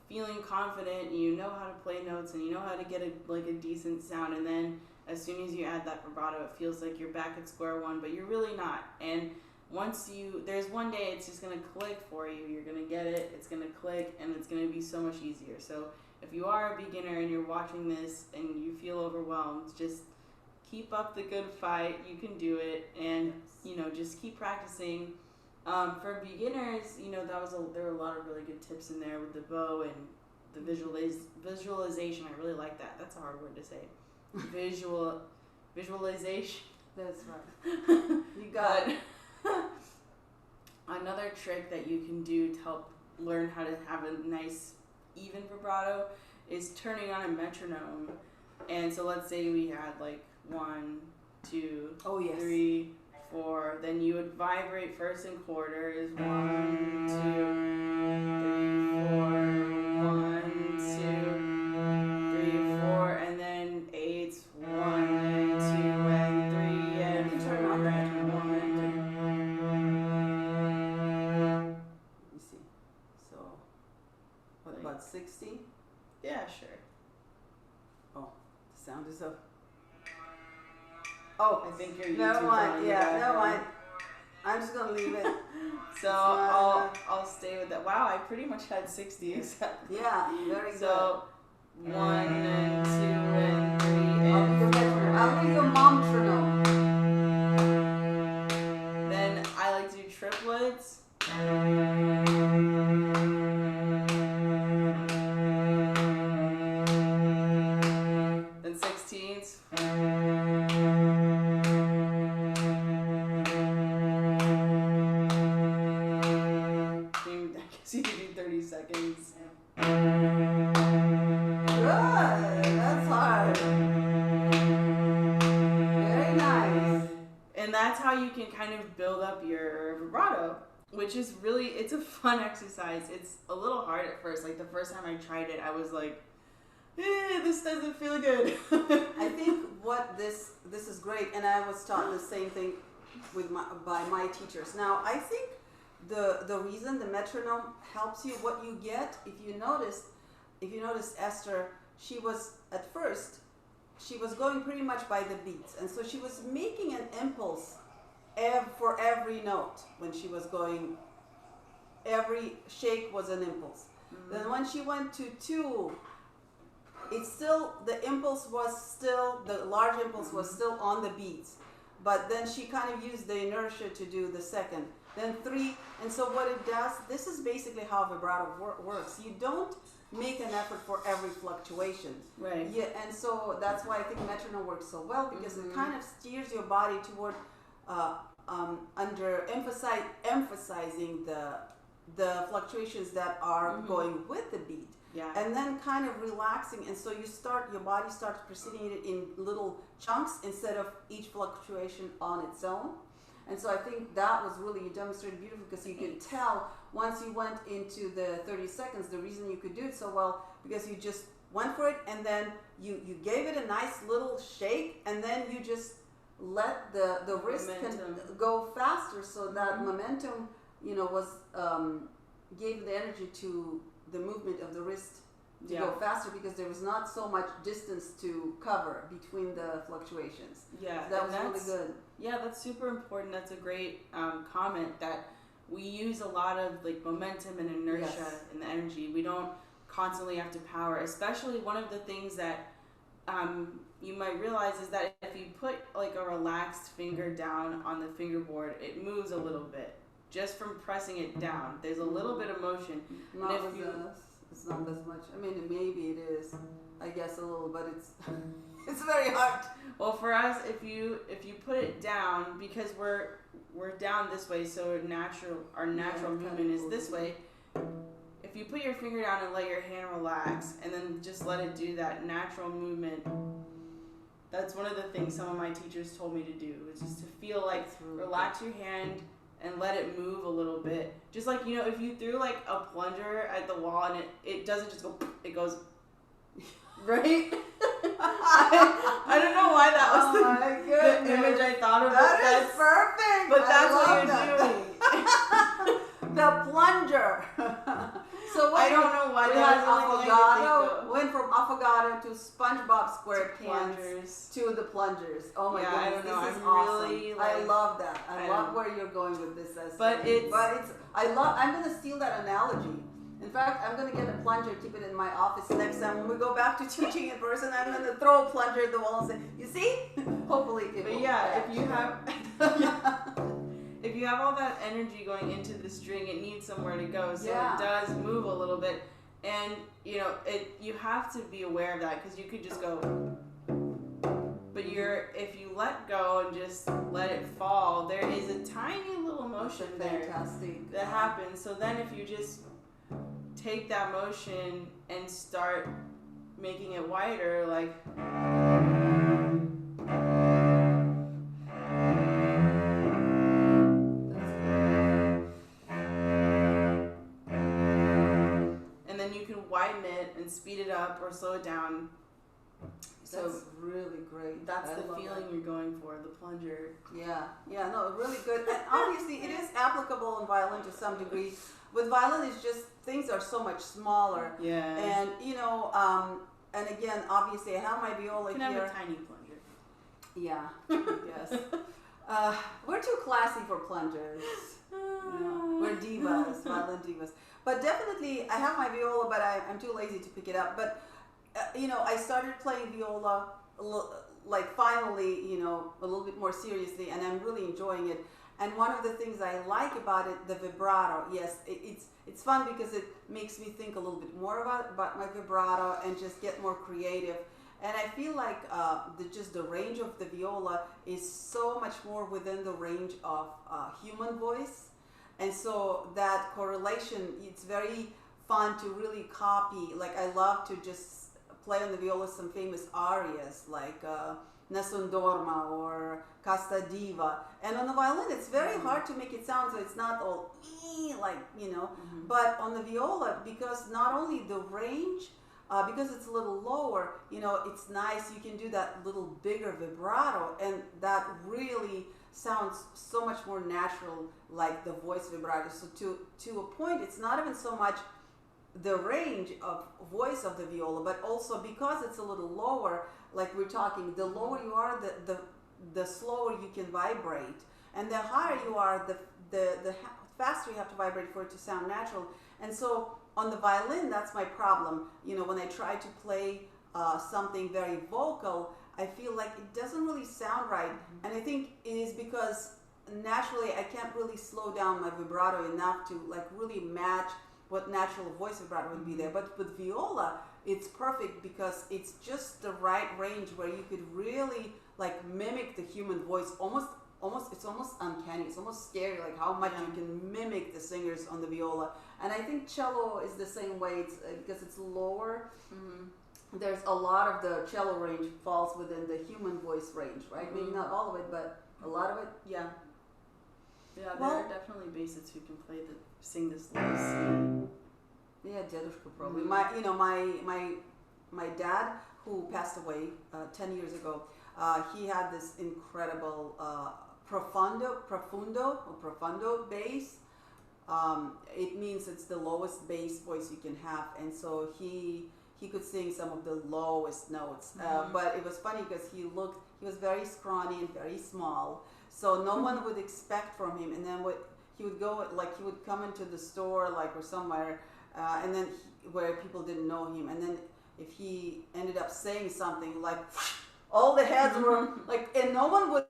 feeling confident and you know how to play notes and you know how to get a decent sound, and then as soon as you add that vibrato, it feels like you're back at square one, but you're really not. And there's one day it's just going to click for you. You're going to get it. It's going to click, and it's going to be so much easier. So if you are a beginner and you're watching this and you feel overwhelmed, just keep up the good fight. You can do it, and just keep practicing. For beginners, there were a lot of really good tips in there with the bow and the visualization. I really like that. That's a hard word to say. Visualization. That's right. You got it. Another trick that you can do to help learn how to have a nice even vibrato is turning on a metronome. And so let's say we had like 1, 2, 3, 4. Then you would vibrate first in quarters. 1, 2, 3, 4. 1, 2, 3, 4, and then 8s. 1, 2, and 3, and 4, and 1. Let me see. So, what about 60? Yeah, sure. Oh, the sound is up. Oh, I think your YouTube's never mind. on. Yeah, never mind. I'm just gonna leave it. So I'll stay with that. Wow, I pretty much had 60 exactly. Yeah, very good. So 1 and 2 and 3 and I'll be your mom metronome. Then I like to do triplets. Then 16s. I guess you could do 30 seconds. Good. That's hard. Very nice. And that's how you can kind of build up your vibrato, which is it's a fun exercise. It's a little hard at first. Like the first time I tried it, I was like, this doesn't feel good. I think this is great, and I was taught the same thing by my teachers. Now, I think the reason the metronome helps you, what you get, if you notice Esther, she was going pretty much by the beats, and so she was making an impulse for every note when she was going. Every shake was an impulse. Mm-hmm. Then when she went to 2, the large impulse was still on the beats, but then she kind of used the inertia to do the second. Then 3, and so what it does, this is basically how vibrato works. You don't make an effort for every fluctuation. Right. Yeah, and so that's why I think metronome works so well, because it kind of steers your body toward emphasizing the fluctuations that are going with the beat. Yeah. And then kind of relaxing, and so your body starts perceiving it in little chunks instead of each fluctuation on its own. And so I think that was really, you demonstrated beautifully, because you could tell once you went into the 30 seconds, the reason you could do it so well, because you just went for it, and then you gave it a nice little shake, and then you just let the wrist go faster, so that momentum, was gave the energy to the movement of the wrist to go faster, because there was not so much distance to cover between the fluctuations. Yeah, so that was really good. Yeah, that's super important. That's a great comment, that we use a lot of like momentum and inertia and the energy. We don't constantly have to power. Especially one of the things that you might realize is that if you put like a relaxed finger down on the fingerboard, it moves a little bit just from pressing it down. There's a little bit of motion. It's not as much. I mean, maybe it is, I guess, a little, but it's very hard. Well, for us, if you put it down, because we're down this way, so our natural movement is this way. If you put your finger down and let your hand relax, and then just let it do that natural movement, that's one of the things some of my teachers told me to do, is just to feel like relax your hand and let it move a little bit. Just like, if you threw like a plunger at the wall and it doesn't just go, it goes, right? I don't know why that was the image I thought of. That's perfect. But that's what you're doing. The plunger. So I don't know why we know, had it's really annoying to Affogato. think, Went from Affogato to SpongeBob SquarePants plungers. to the plungers. Oh my Yeah, I goodness, don't know. this is I'm awesome. really, I like, love that. I I love know. where you're going with this. Esther. But it's- I'm gonna steal that analogy. In fact, I'm gonna get a plunger, keep it in my office next time when we go back to teaching in person. I'm gonna throw a plunger at the wall and say, "You see?" Hopefully, it But will yeah, catch. if you have if you have all that energy going into the string, it needs somewhere to go. So Yeah. it does move a little bit, and you have to be aware of that because you could just go. But if you let go and just let it fall, there is a tiny little motion there Fantastic. that happens. So then if you just take that motion and start making it wider, like and then you can widen it and speed it up or slow it down. So That's really great. that's I the love feeling that. you're going for, the plunger. Yeah, no, really good. And obviously, it is applicable in violin to some degree. With violin, it's just things are so much smaller. Yeah. And and again, obviously, I have my viola You can here. have a tiny plunger. Yeah, yes. We're too classy for plungers. We're divas, violin divas. But definitely, I have my viola, but I'm too lazy to pick it up. But I started playing viola like finally, a little bit more seriously, and I'm really enjoying it. And one of the things I like about it, the vibrato, yes, it's fun because it makes me think a little bit more about my vibrato and just get more creative. And I feel like just the range of the viola is so much more within the range of human voice. And so that correlation, it's very fun to really copy. Like I love to just play on the viola some famous arias like Nessun Dorma or Casta Diva. And on the violin, it's very hard to make it sound so it's not all like, But on the viola, because not only the range, because it's a little lower, it's nice. You can do that little bigger vibrato, and that really sounds so much more natural, like the voice vibrato. So to a point, it's not even so much the range of voice of the viola, but also because it's a little lower, like we're talking, the lower you are, the slower you can vibrate, and the higher you are, the faster you have to vibrate for it to sound natural. And so on the violin, that's my problem. When I try to play something very vocal, I feel like it doesn't really sound right. And I think it is because naturally I can't really slow down my vibrato enough to like really match what natural voice vibrato would be there. But with viola, it's perfect because it's just the right range where you could really like mimic the human voice. It's almost uncanny. It's almost scary, like how much you can mimic the singers on the viola. And I think cello is the same way. It's because it's lower. There's a lot of the cello range falls within the human voice range, right? Maybe not all of it, but a lot of it. Yeah, there Well, are definitely basses who can sing this low C. Yeah, Dedushka probably. My dad, who passed away 10 years ago, he had this incredible profundo bass. It means it's the lowest bass voice you can have, and so he could sing some of the lowest notes. But it was funny because he was very scrawny and very small, so no one would expect from him. And then he would go, like he would come into the store, like or somewhere, and then where people didn't know him, and then if he ended up saying something, like all the heads were like, and no one would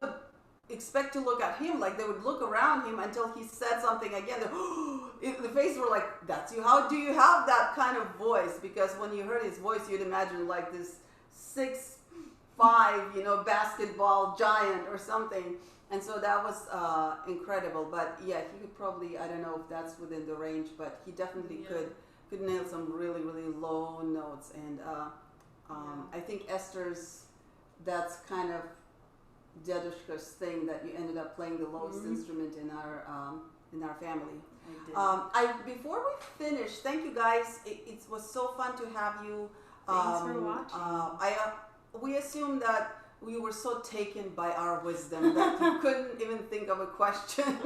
expect to look at him. Like they would look around him until he said something again. The faces were like, "That's you. How do you have that kind of voice?" Because when you heard his voice, you'd imagine like this 6'5", basketball giant or something. And so that was incredible. But yeah, he could probably, I don't know if that's within the range, but he definitely could nail some really, really low notes. And I think Esther's, that's kind of Dedushka's thing, that you ended up playing the lowest instrument in our family. I did. Before we finish, thank you guys. It was so fun to have you. Thanks for watching. We assume that you were so taken by our wisdom that you couldn't even think of a question.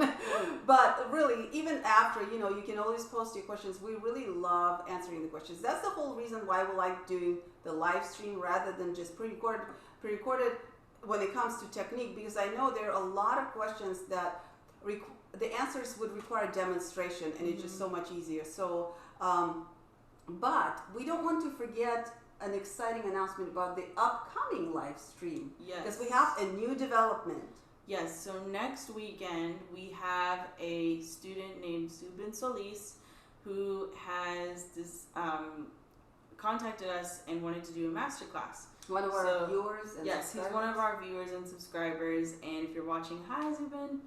But really, even after, you can always post your questions. We really love answering the questions. That's the whole reason why we like doing the live stream rather than just pre-recorded when it comes to technique, because I know there are a lot of questions that the answers would require demonstration, and it's just so much easier. So, but we don't want to forget an exciting announcement about the upcoming live stream. Yes. Because we have a new development. Yes, so next weekend we have a student named Zubin Solis who has contacted us and wanted to do a masterclass. One of our viewers and yes, he's one of our viewers and subscribers. And if you're watching, hi Zubin.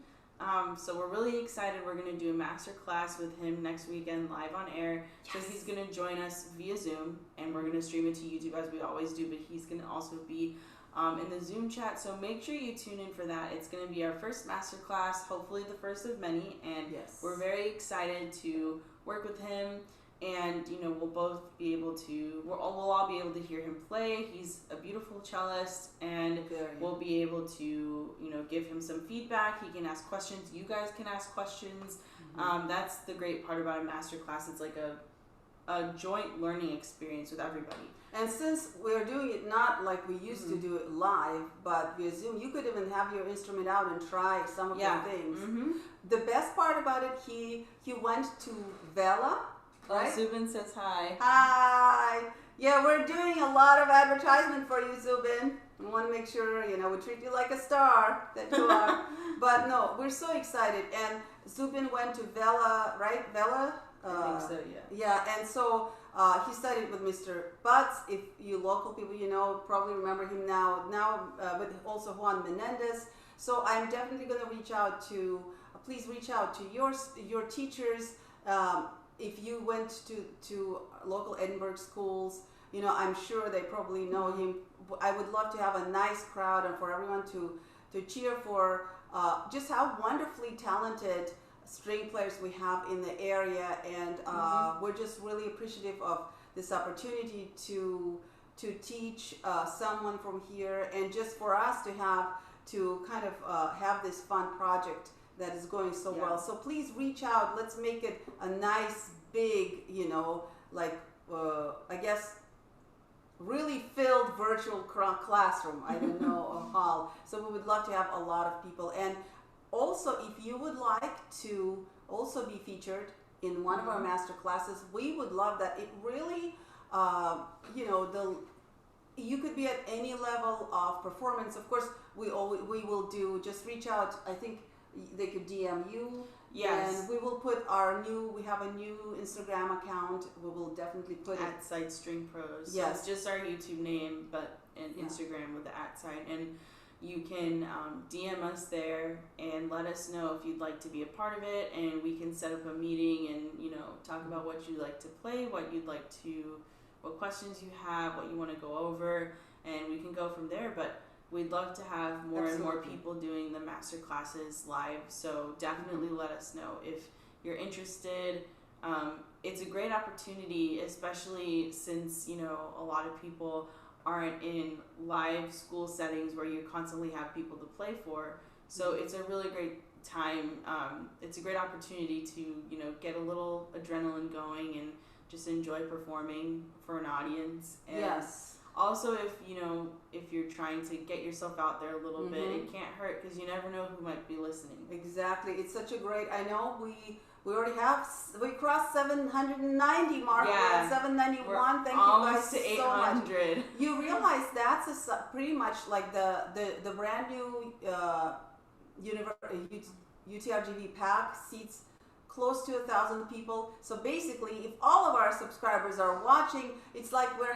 So we're really excited. We're going to do a master class with him next weekend live on air. So he's going to join us via Zoom, and we're going to stream it to YouTube as we always do, but he's going to also be in the Zoom chat. So make sure you tune in for that. It's going to be our first master class, hopefully the first of many, and we're very excited to work with him. And we'll both be able to, we'll all be able to hear him play. He's a beautiful cellist, and we'll be able to give him some feedback. He can ask questions, you guys can ask questions. That's the great part about a master class. It's like a joint learning experience with everybody. And since we're doing it not like we used to do it live, but via Zoom, you could even have your instrument out and try some of the things. The best part about it, he went to Vela. Right? Zubin says hi. Hi. Yeah, we're doing a lot of advertisement for you, Zubin. We want to make sure, we treat you like a star that you are. But no, we're so excited. And Zubin went to Vela, right? Vela? I think so, yeah. Yeah, and so he studied with Mr. Butts. If you local people, probably remember him now with also Juan Menendez. So I'm definitely going to reach out to, please reach out to your teachers. If you went to local Edinburgh schools, I'm sure they probably know him. I would love to have a nice crowd and for everyone to cheer for just how wonderfully talented string players we have in the area. And we're just really appreciative of this opportunity to teach someone from here, and just for us to kind of have this fun project that is going so well. So please reach out. Let's make it a nice, big, I guess, really filled virtual classroom. I don't know, a hall. So we would love to have a lot of people. And also, if you would like to also be featured in one of our master classes, we would love that. It really, you could be at any level of performance. Of course, we will do, just reach out. I think they could DM you. Yes. And we will put we have a new Instagram account. We will definitely put at Sight String Pros. Yes. So it's just our YouTube name, but in Instagram with the @sign. And you can DM us there and let us know if you'd like to be a part of it, and we can set up a meeting and talk about what you like to play, what questions you have, what you want to go over, and we can go from there. But we'd love to have more and more people doing the master classes live, so definitely let us know if you're interested. It's a great opportunity, especially since a lot of people aren't in live school settings where you constantly have people to play for. So it's a really great time. It's a great opportunity to get a little adrenaline going and just enjoy performing for an audience. And also, if you're trying to get yourself out there a little bit, it can't hurt, because you never know who might be listening. Exactly. It's such a great, I know we already we crossed 790 mark. We're at 791. Thank you guys to 800. So much. You realize that's pretty much like the brand new UTRGV pack seats close to 1,000 people. So basically, if all of our subscribers are watching, it's like we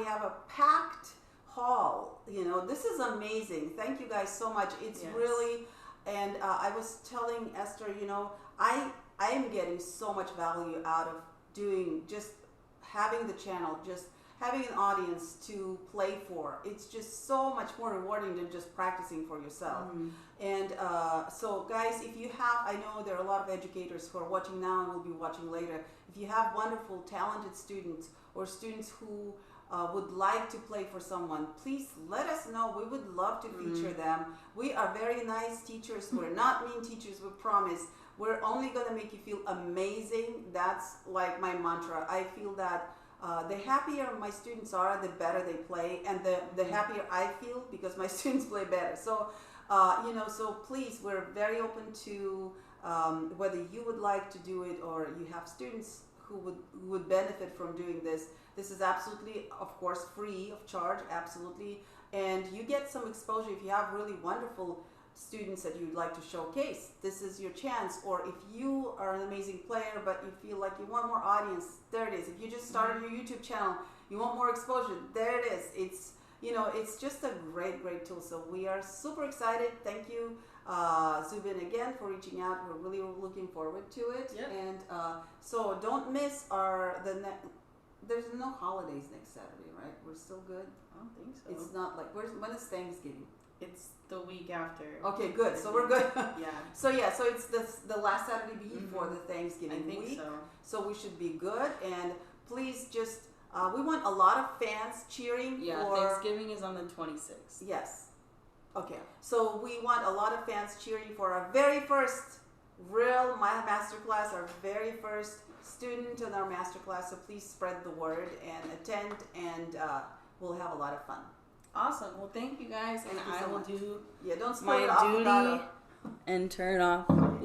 have a packed hall. This is amazing. Thank you guys so much. It's really, and I was telling Esther, I am getting so much value out of just having the channel, just having an audience to play for. It's just so much more rewarding than just practicing for yourself. And so guys, if you have, I know there are a lot of educators who are watching now and will be watching later. If you have wonderful, talented students, or students who would like to play for someone, please let us know. We would love to feature them. We are very nice teachers. We're not mean teachers, we promise. We're only going to make you feel amazing. That's like my mantra. I feel that the happier my students are, the better they play, and the happier I feel because my students play better. So, so please, we're very open to whether you would like to do it or you have students who would benefit from doing this. This is absolutely, of course, free of charge, absolutely. And you get some exposure if you have really wonderful students that you'd like to showcase. This is your chance. Or if you are an amazing player but you feel like you want more audience, there it is. If you just started your YouTube channel, you want more exposure, there it is. It's just a great tool. So we are super excited. Thank you, Zubin, again for reaching out. We're really looking forward to it. Yep. And so don't miss there's no holidays next Saturday, right? We're still good. I don't think so. It's not like when is Thanksgiving? It's the week after. Okay, good. So we're good. Yeah. So it's the last Saturday before the Thanksgiving I think week. so. So we should be good. And please just we want a lot of fans cheering. Yeah. For Thanksgiving is on the 26th. Yes. Okay. So we want a lot of fans cheering for our very first real masterclass, our very first student in our masterclass. So please spread the word and attend, and we'll have a lot of fun. Awesome. Well, thank you guys, and Thank you I so will much. do Don't spoil it my off duty without and turn off